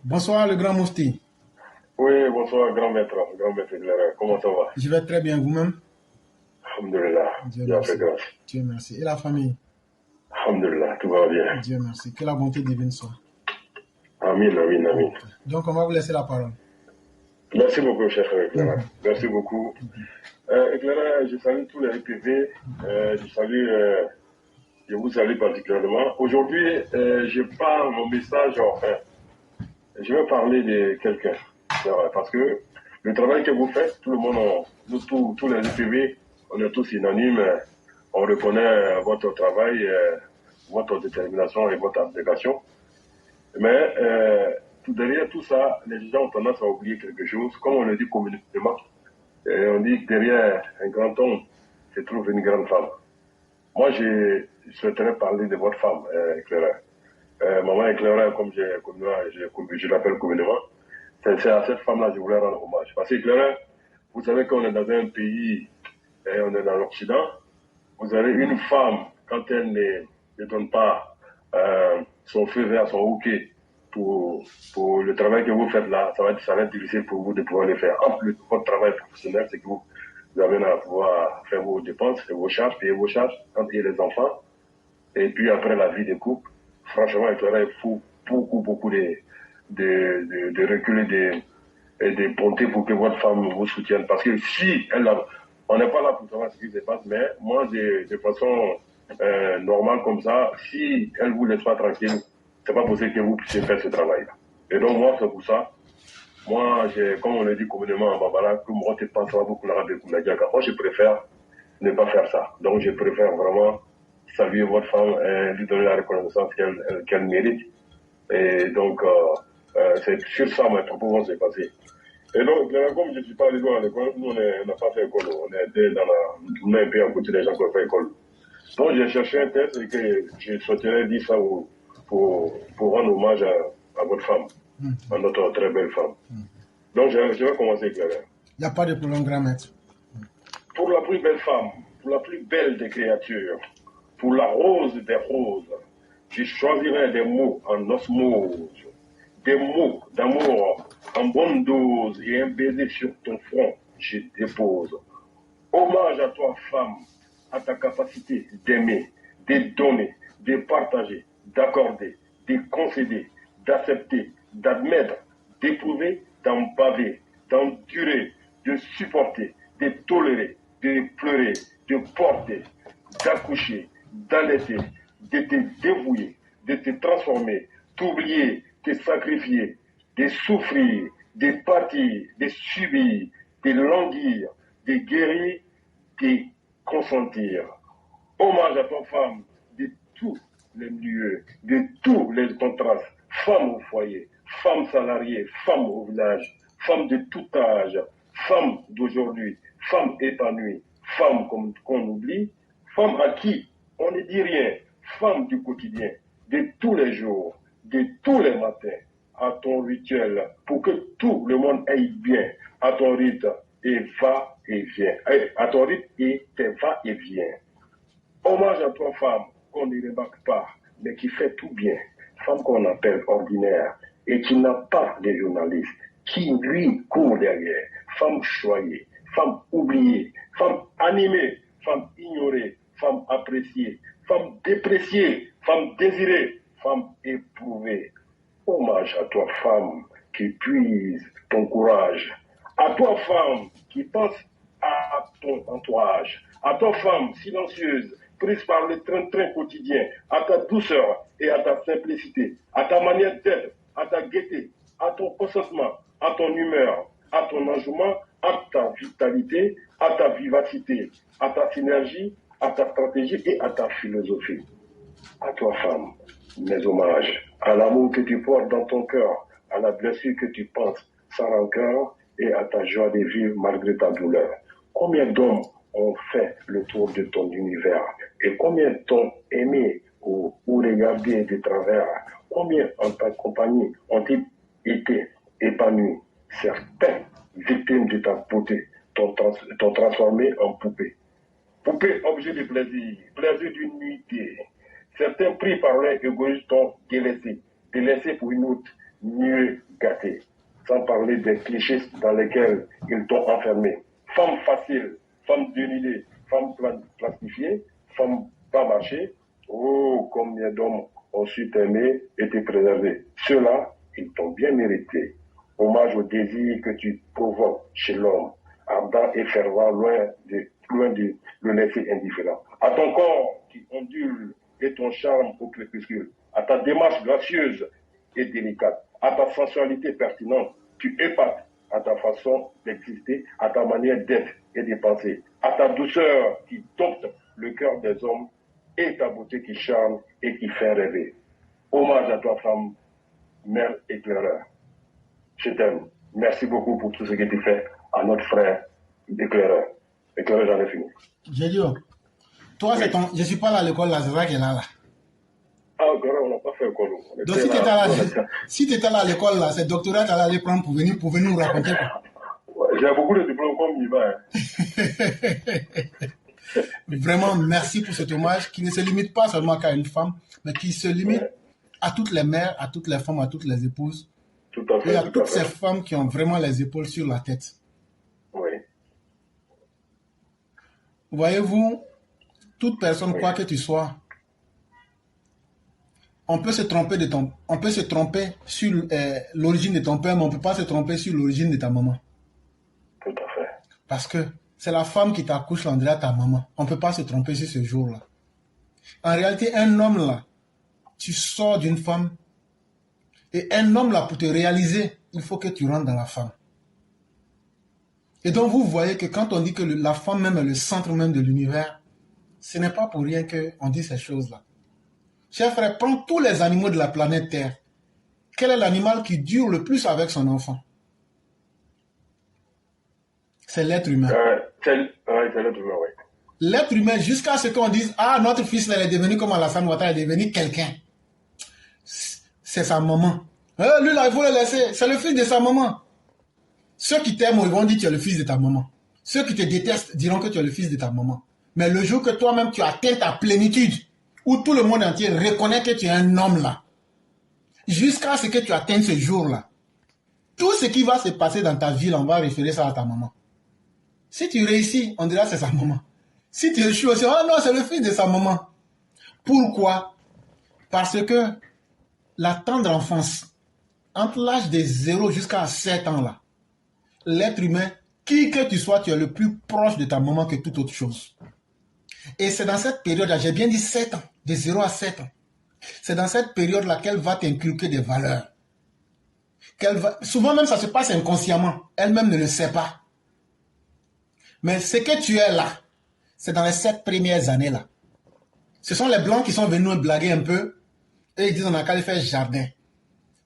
Bonsoir le grand Mousti. Oui, bonsoir, grand maître éclaireur. Comment ça va? Je vais très bien, vous-même? Alhamdulillah, Dieu Dieu a fait merci. grâce. Dieu merci. Et la famille? Alhamdulillah, tout va bien. Dieu merci. Que la bonté divine soit. Amin, amin, amin. Ok. Donc, on va vous laisser la parole. Merci beaucoup, cher éclaireur. Mhm. Merci beaucoup. Éclaireur, je salue tous les IPV. Je vous salue particulièrement. Aujourd'hui, je parle mon message, enfin, je vais parler de quelqu'un. C'est vrai, parce que le travail que vous faites, tout le monde, nous tous les IPV, on est tous unanimes. On reconnaît votre travail, votre détermination et votre abnégation. Mais derrière tout ça, les gens ont tendance à oublier quelque chose. Comme on le dit communément, on dit que derrière un grand homme se trouve une grande femme. Moi, je souhaiterais parler de votre femme, Éclaireur. Maman Éclaireur, comme je l'appelle communément, c'est à cette femme-là que je voulais rendre hommage. Parce que Éclaireur, vous savez qu'on est dans un pays, on est dans l'Occident, vous avez une femme, quand elle ne donne pas son feu vert, son OK pour le travail que vous faites là, ça va être difficile pour vous de pouvoir le faire. En plus de votre travail professionnel, c'est que vous avez à pouvoir faire vos dépenses et vos charges, payer vos charges, payer les enfants. Et puis après la vie de couple, franchement, il faut beaucoup de recul et de bonté pour que votre femme vous soutienne. Parce que si on n'est pas là pour savoir ce qui se passe, mais moi, de façon normale comme ça, si elle vous laisse pas tranquille, c'est pas possible que vous puissiez faire ce travail-là. Et donc moi, c'est pour ça. Moi, comme on le dit communément en Babala, que moi, t'es pas beaucoup moi, je préfère ne pas faire ça. Donc, je préfère vraiment saluer votre femme et lui donner la reconnaissance qu'elle mérite. Et donc, c'est sur ça mes propos vont se passer. Et donc, comme je ne suis pas allé à l'école, nous, on n'a pas fait école. On était on est un peu à côté des gens qui ont fait école. Donc, j'ai cherché un texte et que je souhaiterais dire ça pour rendre hommage à votre femme, à notre très belle femme. Donc, je vais commencer, Claire. Il n'y a pas de problème, grand maître. Pour la plus belle femme, pour la plus belle des créatures, pour la rose des roses, je choisirai des mots en osmose, des mots d'amour en bonne dose et un baiser sur ton front, je dépose. Hommage à toi, femme, à ta capacité d'aimer, de donner, de partager, d'accorder, de concéder, d'accepter, d'admettre, d'éprouver, d'en baver, d'endurer, de supporter, de tolérer, de pleurer, de porter, d'accoucher, d'allaiter, de te dévouer, de te transformer, t'oublier, te sacrifier, de souffrir, de partir, de subir, de languir, de guérir, de consentir. Hommage à ton femme de tous les milieux, de tous les contrastes, femme au foyer, femme salariée, femme au village, femme de tout âge, femme d'aujourd'hui, femme épanouie, femme qu'on oublie, femme à qui on ne dit rien, femme du quotidien, de tous les jours, de tous les matins, à ton rituel, pour que tout le monde aille bien, à ton rythme, et va et vient, à ton rythme et tes va et vient. Hommage à toi, femme, qu'on ne remarque pas, mais qui fait tout bien, femme qu'on appelle ordinaire, et qui n'a pas de journaliste, qui lui court derrière, femme choyée, femme oubliée, femme animée, femme ignorée, femme appréciée, femme dépréciée, femme désirée, femme éprouvée. Hommage à toi, femme, qui puise ton courage. À toi, femme, qui pense à ton entourage. À toi, femme silencieuse, prise par le train-train quotidien, à ta douceur et à ta simplicité, à ta manière d'être, à ta gaieté, à ton consentement, à ton humeur, à ton enjouement, à ta vitalité, à ta vivacité, à ta synergie, à ta stratégie et à ta philosophie. À toi, femme, mes hommages, à l'amour que tu portes dans ton cœur, à la blessure que tu penses sans rancœur et à ta joie de vivre malgré ta douleur. Combien d'hommes ont fait le tour de ton univers et combien t'ont aimé ou regardé de travers? Combien en ta compagnie ont-ils été épanouis? Certains, victimes de ta beauté, t'ont transformé en poupée. Poupée, objet de plaisir, plaisir d'une nuitée. Certains pris par leur égoïsme t'ont délaissé pour une autre mieux gâtée, sans parler des clichés dans lesquels ils t'ont enfermé. Femme facile, femme dénudée, femme plastifiée, femme pas marchée. Oh, combien d'hommes ont su t'aimer et te préserver. Ceux-là, ils t'ont bien mérité. Hommage au désir que tu provoques chez l'homme, ardent et fervent, loin de le laisser indifférent. À ton corps qui ondule et ton charme au crépuscule, à ta démarche gracieuse et délicate, à ta sensualité pertinente, tu épates à ta façon d'exister, à ta manière d'être et de penser, à ta douceur qui dompte le cœur des hommes et ta beauté qui charme et qui fait rêver. Hommage à toi, femme, mère éclaireur. Je t'aime. Merci beaucoup pour tout ce que tu fais à notre frère éclaireur. Éclaireur, j'en ai fini. J'ai dit, toi, oui. Je ne suis pas là à l'école, là, c'est ça qui est là. Ah, encore, on n'a pas fait école. Donc, si tu étais là à l'école, là, c'est doctorat que tu allais aller prendre pour venir nous raconter. Ouais, j'ai beaucoup de diplômes comme Ivan. Vraiment, merci pour cet hommage qui ne se limite pas seulement qu'à une femme, mais qui se limite à toutes les mères, à toutes les femmes, à toutes les épouses. Tout à fait. Et à toutes ces femmes qui ont vraiment les épaules sur la tête. Oui. Voyez-vous, toute personne, quoi que tu sois, on peut se tromper sur l'origine de ton père, mais on ne peut pas se tromper sur l'origine de ta maman. Tout à fait. Parce que c'est la femme qui t'accouche, l'on dirait ta maman. On ne peut pas se tromper sur ce jour-là. En réalité, un homme là, tu sors d'une femme, et un homme là, pour te réaliser, il faut que tu rentres dans la femme. Et donc vous voyez que quand on dit que la femme même est le centre même de l'univers, ce n'est pas pour rien qu'on dit ces choses-là. Chers frères, prends tous les animaux de la planète Terre. Quel est l'animal qui dure le plus avec son enfant? C'est l'être humain. C'est l'être humain, oui. L'être humain, jusqu'à ce qu'on dise, ah, notre fils là, est devenu comme Alassane Ouattara, est devenu quelqu'un. C'est sa maman. Lui là, il faut le laisser. C'est le fils de sa maman. Ceux qui t'aiment, ils vont dire que tu es le fils de ta maman. Ceux qui te détestent diront que tu es le fils de ta maman. Mais le jour que toi-même tu atteins ta plénitude, où tout le monde entier reconnaît que tu es un homme là, jusqu'à ce que tu atteignes ce jour-là, tout ce qui va se passer dans ta vie, là, on va référer ça à ta maman. Si tu réussis, on dira c'est sa maman. Si tu échoues aussi, oh non, c'est le fils de sa maman. Pourquoi? Parce que la tendre enfance, entre l'âge de 0 jusqu'à 7 ans là, l'être humain, qui que tu sois, tu es le plus proche de ta maman que toute autre chose. Et c'est dans cette période-là, j'ai bien dit 7 ans, de 0 à 7 ans. C'est dans cette période-là qu'elle va t'inculquer des valeurs. Souvent même, ça se passe inconsciemment. Elle-même ne le sait pas. Mais ce que tu es là, c'est dans les 7 premières années-là. Ce sont les Blancs qui sont venus nous blaguer un peu. Et ils disent on a qu'à faire jardin.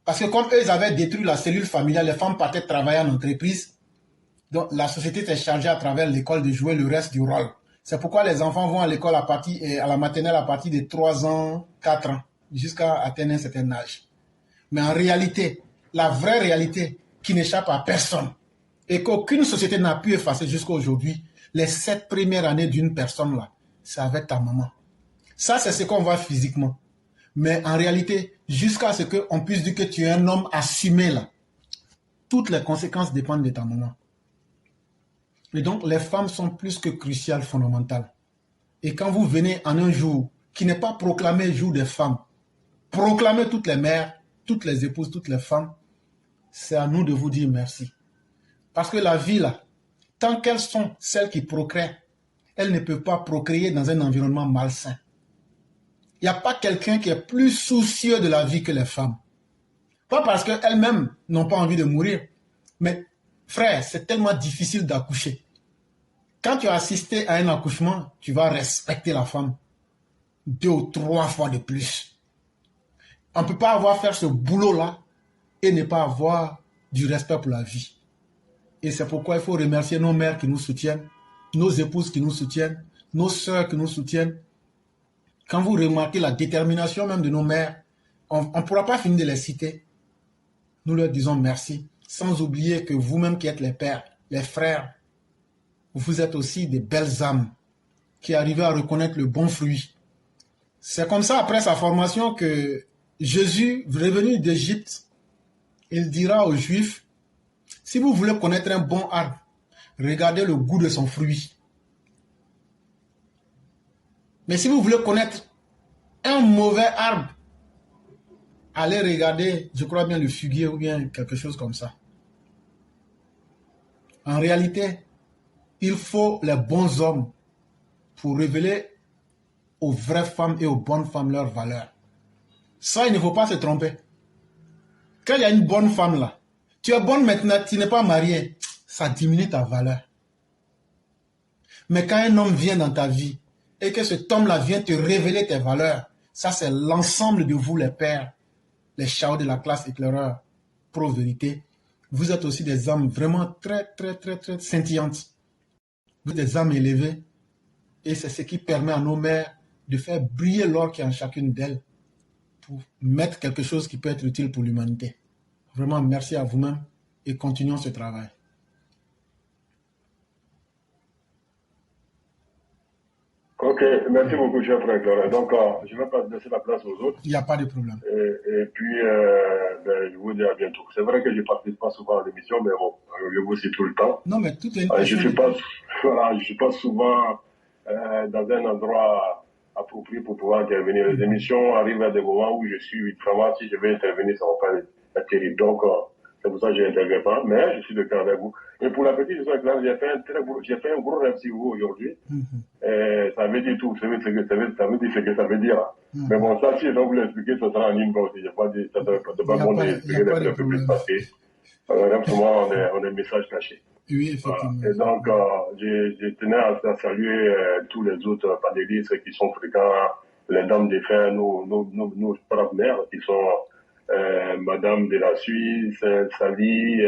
Parce que comme eux, ils avaient détruit la cellule familiale, les femmes partaient travailler en entreprise. Donc la société s'est chargée à travers l'école de jouer le reste du rôle. C'est pourquoi les enfants vont à l'école à la maternelle à partir de 3 ans, 4 ans, jusqu'à atteindre un certain âge. Mais en réalité, la vraie réalité qui n'échappe à personne et qu'aucune société n'a pu effacer jusqu'à aujourd'hui, les 7 premières années d'une personne là, c'est avec ta maman. Ça, c'est ce qu'on voit physiquement. Mais en réalité, jusqu'à ce qu'on puisse dire que tu es un homme assumé là, toutes les conséquences dépendent de ta maman. Et donc, les femmes sont plus que cruciales, fondamentales. Et quand vous venez en un jour qui n'est pas proclamé jour des femmes, proclamez toutes les mères, toutes les épouses, toutes les femmes, c'est à nous de vous dire merci. Parce que la vie, là, tant qu'elles sont celles qui procréent, elles ne peuvent pas procréer dans un environnement malsain. Il n'y a pas quelqu'un qui est plus soucieux de la vie que les femmes. Pas parce qu'elles-mêmes n'ont pas envie de mourir, mais frère, c'est tellement difficile d'accoucher. Quand tu as assisté à un accouchement, tu vas respecter la femme 2 ou 3 fois de plus. On ne peut pas avoir fait ce boulot-là et ne pas avoir du respect pour la vie. Et c'est pourquoi il faut remercier nos mères qui nous soutiennent, nos épouses qui nous soutiennent, nos sœurs qui nous soutiennent. Quand vous remarquez la détermination même de nos mères, on ne pourra pas finir de les citer. Nous leur disons merci, sans oublier que vous-même qui êtes les pères, les frères, vous êtes aussi des belles âmes qui arrivent à reconnaître le bon fruit. C'est comme ça, après sa formation, que Jésus, revenu d'Égypte, Il dira aux Juifs, si vous voulez connaître un bon arbre, regardez le goût de son fruit. Mais si vous voulez connaître un mauvais arbre, allez regarder, je crois bien, le figuier ou bien quelque chose comme ça. En réalité, il faut les bons hommes pour révéler aux vraies femmes et aux bonnes femmes leurs valeurs. Ça, il ne faut pas se tromper. Quand il y a une bonne femme là, tu es bonne maintenant, tu n'es pas marié, ça diminue ta valeur. Mais quand un homme vient dans ta vie et que cet homme-là vient te révéler tes valeurs, ça c'est l'ensemble de vous les pères, les chaos de la classe éclaireur, pro-vérité. Vous êtes aussi des âmes vraiment très scintillantes. Vous êtes des âmes élevées et c'est ce qui permet à nos mères de faire briller l'or qui est en chacune d'elles pour mettre quelque chose qui peut être utile pour l'humanité. Vraiment, merci à vous-même et continuons ce travail. Ok, merci beaucoup, cher frère Clara. Donc, je vais pas laisser la place aux autres. Il n'y a pas de problème. Et puis, je vous dis à bientôt. C'est vrai que je ne participe pas souvent à l'émission, mais bon, je vous suis tout le temps. Non, mais tout est une Je ne suis pas souvent dans un endroit approprié pour pouvoir intervenir. Les émissions arrivent à des moments où je suis vraiment, si je vais intervenir, ça ne va pas être terrible. Donc, c'est pour ça que je n'interviens pas, mais je suis de cœur avec vous. Et pour la petite histoire, j'ai fait un gros rêve sur vous aujourd'hui. Ça veut dire tout, ça veut dire ce que ça veut dire. Mais bon, ça, si je dois vous l'expliquer, ça sera en une fois aussi. Je n'ai pas dit, ça ne pas bon d'expliquer les rêves plus parce que souvent, on a un message caché. Oui, effectivement. Voilà. Et donc, je tenais à saluer tous les autres panélistes qui sont fréquents, les dames des fins, nos braves mères qui sont Madame de la Suisse, Sally,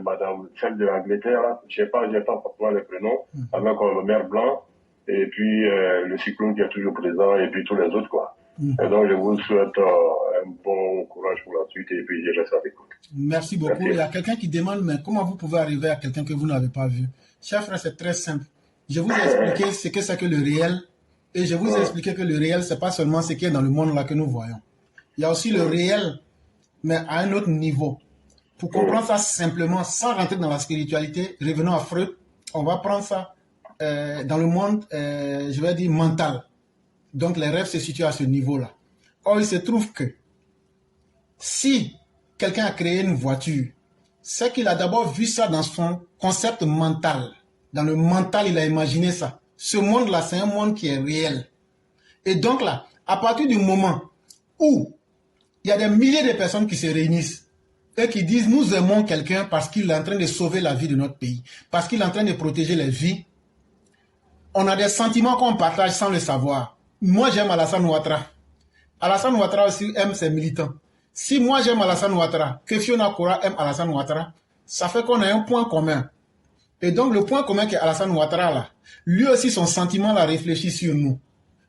Madame celle de l'Angleterre, je sais pas parfois les prénoms, avec le maire blanc, et puis le cyclone qui est toujours présent, et puis tous les autres, quoi. Et donc, je vous souhaite un bon courage pour la suite, et puis je reste à l'écoute. Merci beaucoup. Merci. Il y a quelqu'un qui demande, mais comment vous pouvez arriver à quelqu'un que vous n'avez pas vu? Cher frère, c'est très simple. Je vous ai expliqué ce que c'est que le réel, et je vous ai expliqué que le réel, c'est pas seulement ce qui est dans le monde là que nous voyons. Il y a aussi le réel, mais à un autre niveau. Pour comprendre ça simplement, sans rentrer dans la spiritualité, revenons à Freud, on va prendre ça dans le monde, je vais dire, mental. Donc les rêves se situent à ce niveau-là. Or, il se trouve que si quelqu'un a créé une voiture, c'est qu'il a d'abord vu ça dans son concept mental. Dans le mental, il a imaginé ça. Ce monde-là, c'est un monde qui est réel. Et donc là, à partir du moment où il y a des milliers de personnes qui se réunissent et qui disent nous aimons quelqu'un parce qu'il est en train de sauver la vie de notre pays, parce qu'il est en train de protéger les vies, on a des sentiments qu'on partage sans le savoir. Moi, j'aime Alassane Ouattara. Alassane Ouattara aussi aime ses militants. Si moi, j'aime Alassane Ouattara, que Fiona Koura aime Alassane Ouattara, ça fait qu'on a un point commun. Et donc, le point commun qu'est Alassane Ouattara, là, lui aussi, son sentiment là réfléchit sur nous.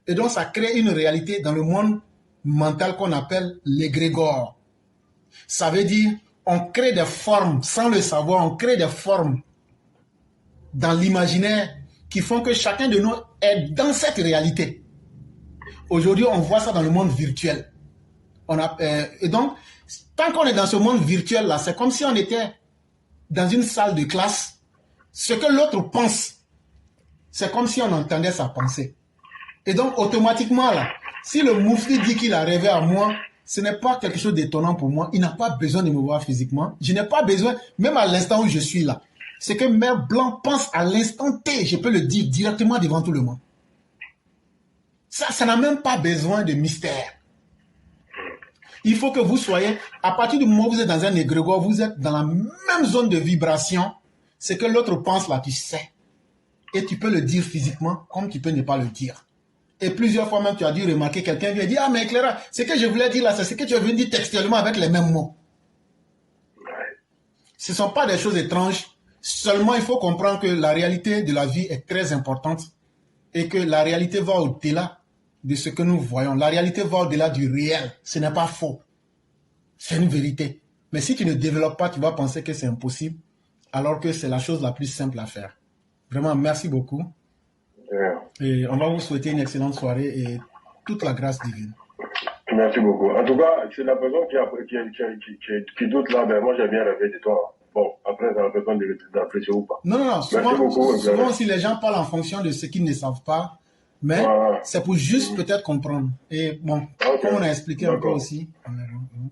Et donc, ça crée une réalité dans le monde mental qu'on appelle l'égrégore. Ça veut dire, on crée des formes, sans le savoir, on crée des formes dans l'imaginaire qui font que chacun de nous est dans cette réalité. Aujourd'hui, on voit ça dans le monde virtuel. Et donc, tant qu'on est dans ce monde virtuel-là, c'est comme si on était dans une salle de classe. Ce que l'autre pense, c'est comme si on entendait sa pensée. Et donc, automatiquement, là, si le moufti dit qu'il a rêvé à moi, ce n'est pas quelque chose d'étonnant pour moi. Il n'a pas besoin de me voir physiquement. Je n'ai pas besoin, même à l'instant où je suis là. C'est que Mère Blanc pense à l'instant T, je peux le dire directement devant tout le monde. Ça n'a même pas besoin de mystère. Il faut que vous soyez, à partir du moment où vous êtes dans un égrégore, vous êtes dans la même zone de vibration. Ce que l'autre pense là, tu sais. Et tu peux le dire physiquement, comme tu peux ne pas le dire. Et plusieurs fois même, tu as dû remarquer, quelqu'un vient dire, ah mais Clara, ce que je voulais dire là, c'est ce que tu as venu dire textuellement avec les mêmes mots. Ce ne sont pas des choses étranges. Seulement, il faut comprendre que la réalité de la vie est très importante et que la réalité va au-delà de ce que nous voyons. La réalité va au-delà du réel. Ce n'est pas faux. C'est une vérité. Mais si tu ne développes pas, tu vas penser que c'est impossible, alors que c'est la chose la plus simple à faire. Vraiment, merci beaucoup. Et on va vous souhaiter une excellente soirée et toute la grâce divine. Merci beaucoup. En tout cas, c'est la personne qui doute là, ben moi j'ai bien rêvé de toi. Bon, après, ça n'a pas besoin d'apprécier ou pas. Non, non, non. Merci beaucoup. Souvent aussi, les gens parlent en fonction de ce qu'ils ne savent pas, mais Voilà. c'est pour juste peut-être comprendre. Et bon, Ok. comme on a expliqué un peu D'accord. aussi.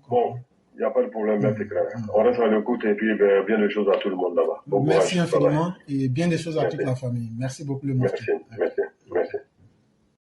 Bon, il n'y a pas de problème, c'est clair. On reste à l'écoute et puis ben, bien de choses à tout le monde là-bas. Bon Merci courage. Bye bye. infiniment et bien des choses à toute Merci. la famille. Merci beaucoup, le Mufti. Merci. Merci.